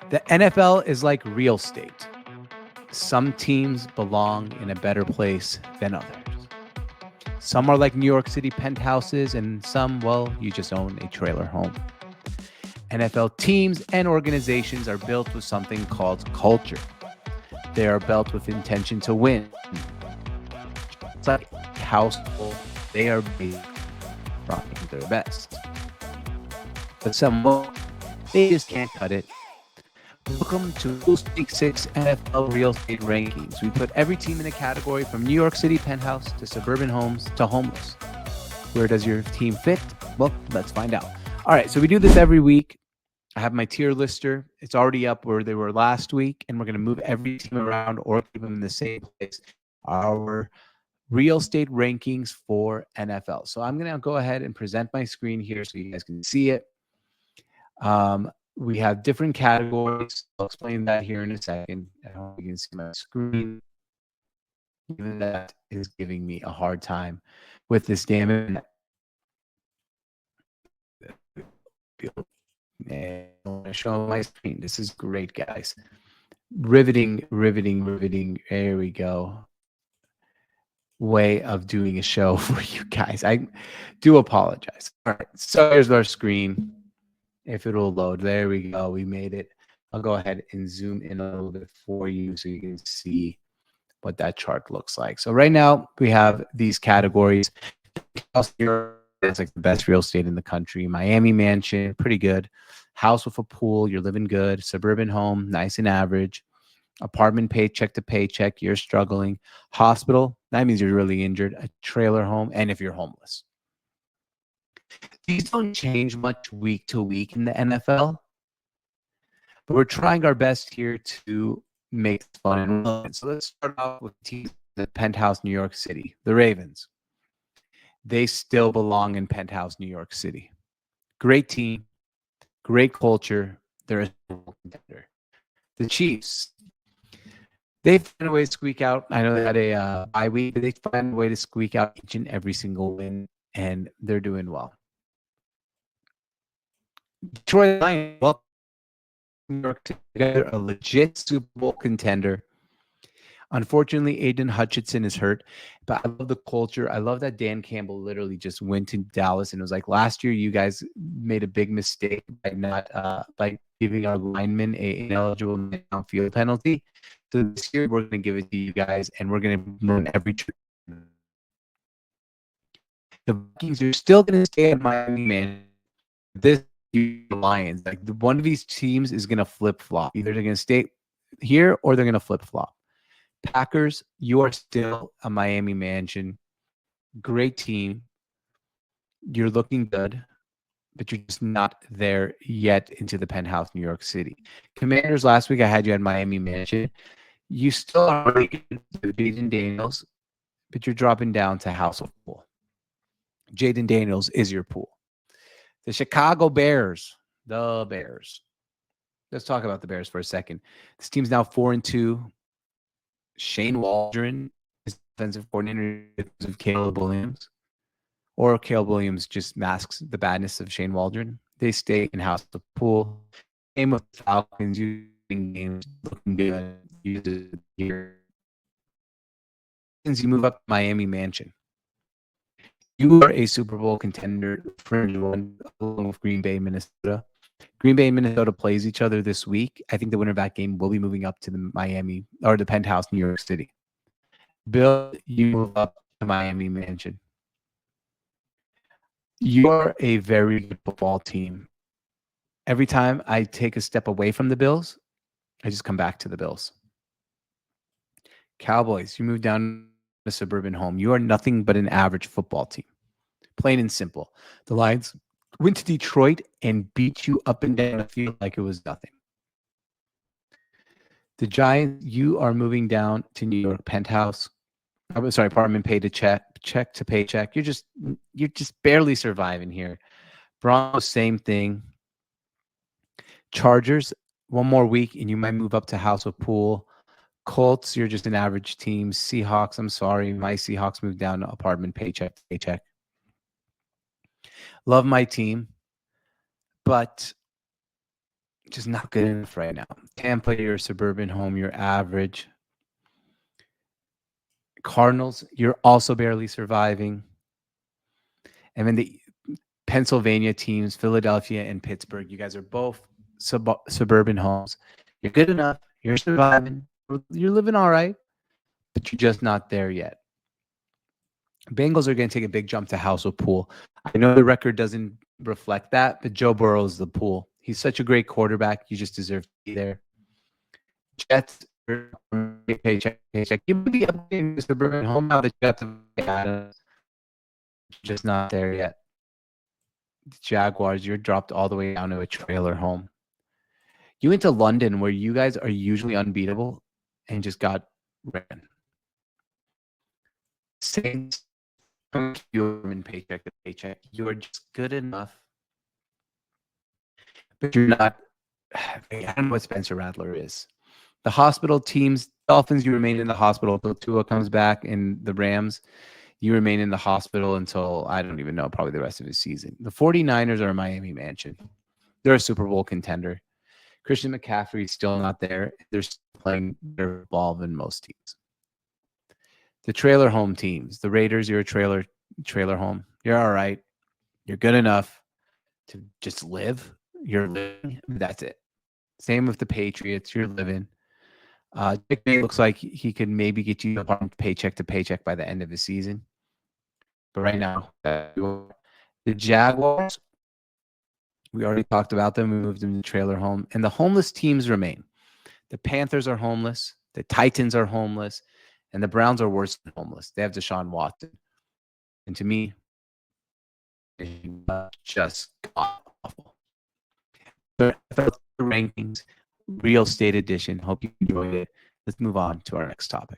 The NFL is like real estate. Some teams belong in a better place than others. Some are like New York City penthouses, and some, well, you just own a trailer home. NFL teams and organizations are built with something called culture. They are built with intention to win. It's like household, they are based on their best. But some won't. They just can't cut it. Welcome to Rules Week 6 NFL Real Estate Rankings. We put every team in a category from New York City penthouse to suburban homes to homeless. Where does your team fit? Well, let's find out. All right, so we do this every week. I have my tier lister. It's already up where they were last week, and we're going to move every team around or keep them in the same place. Our real estate rankings for NFL. So I'm going to go ahead and present my screen here so you guys can see it. We have different categories. I'll explain that here in a second. I hope you can see my screen. Even that is giving me a hard time with this damn internet. And I want to show my screen. This is great, guys. Riveting. There we go. Way of doing a show for you guys. I do apologize. All right, so here's our screen. If it'll load, there we go. We made it. I'll go ahead and zoom in a little bit for you so you can see what that chart looks like. So right now we have these categories. It's like the best real estate in the country. Miami mansion, pretty good. House with a pool, you're living good. Suburban home, nice and average. Apartment paycheck to paycheck, you're struggling. Hospital, that means you're really injured. A trailer home, and if you're homeless. These don't change much week to week in the NFL, but we're trying our best here to make it fun and relevant. So let's start off with teams in the penthouse New York City, the Ravens. They still belong in penthouse New York City. Great team, great culture. They're a contender. The Chiefs, they find a way to squeak out. I know they had a bye week, but they find a way to squeak out each and every single win, and they're doing well. Detroit Lions, welcome to New York together, a legit Super Bowl contender. Unfortunately, Aiden Hutchinson is hurt, but I love the culture. I love that Dan Campbell literally just went to Dallas and was like, last year you guys made a big mistake by not by giving our linemen a ineligible downfield penalty. So this year we're going to give it to you guys, and we're going to run every trip. The Vikings are still going to stay at Miami, man. This Lions, like one of these teams is going to flip flop. Either they're going to stay here or they're going to flip flop. Packers, you are still a Miami mansion. Great team. You're looking good, but you're just not there yet into the penthouse, New York City. Commanders, last week I had you at Miami mansion. You still are really good with Jaden Daniels, but you're dropping down to House of Pool. Jaden Daniels is your pool. The Chicago Bears, the Bears. Let's talk about the Bears for a second. This team's now 4-2. Shane Waldron is defensive coordinator of Caleb Williams, or Caleb Williams just masks the badness of Shane Waldron. They stay in House of Pool. Same with the Falcons, using games looking good. Here. Since you move up to Miami Mansion, you are a Super Bowl contender for along with Green Bay, Minnesota. Green Bay and Minnesota plays each other this week. I think the winner of that game will be moving up to the Miami or the penthouse, New York City. Bill, you move up to Miami Mansion. You're a very good football team. Every time I take a step away from the Bills, I just come back to the Bills. Cowboys, you move down to suburban home. You are nothing but an average football team. Plain and simple. The Lions went to Detroit and beat you up and down the field like it was nothing. The Giants, you are moving down to New York penthouse. I'm sorry, apartment pay to check to paycheck. You're just barely surviving here. Broncos, same thing. Chargers, one more week and you might move up to House of Pool. Colts, you're just an average team. Seahawks, I'm sorry, my Seahawks moved down to apartment paycheck to paycheck. Love my team, but Just not good enough right now. Tampa, you're a suburban home, you're average. Cardinals, you're also barely surviving. And then the Pennsylvania teams, Philadelphia and Pittsburgh, you guys are both suburban homes. You're good enough. You're surviving. You're living all right, but you're just not there yet. Bengals are going to take a big jump to House of Pool. I know the record doesn't reflect that, but Joe Burrow is the pool. He's such a great quarterback. You just deserve to be there. Jets, paycheck. You might be upgrading the suburban home now that you got the Adams. Just not there yet. The Jaguars, you're dropped all the way down to a trailer home. You went to London, where you guys are usually unbeatable, and just got ran. Saints, you're in paycheck to paycheck. You are just good enough, but you're not. I don't know what Spencer Rattler is. The hospital teams, Dolphins, you remain in the hospital until Tua comes back, and the Rams, you remain in the hospital until, I don't even know, probably the rest of his season. The 49ers are a Miami mansion. They're a Super Bowl contender. Christian McCaffrey is still not there. They're still playing better ball than most teams. The trailer home teams, the Raiders, you're a trailer home. You're all right. You're good enough to just live. You're living. That's it. Same with the Patriots. You're living. Dick May looks like he could maybe get you up paycheck to paycheck by the end of the season. But right now, the Jaguars, we already talked about them. We moved them to trailer home. And the homeless teams remain. The Panthers are homeless. The Titans are homeless. And the Browns are worse than homeless. They have Deshaun Watson. And to me, just awful. So rankings, real estate edition. Hope you enjoyed it. Let's move on to our next topic.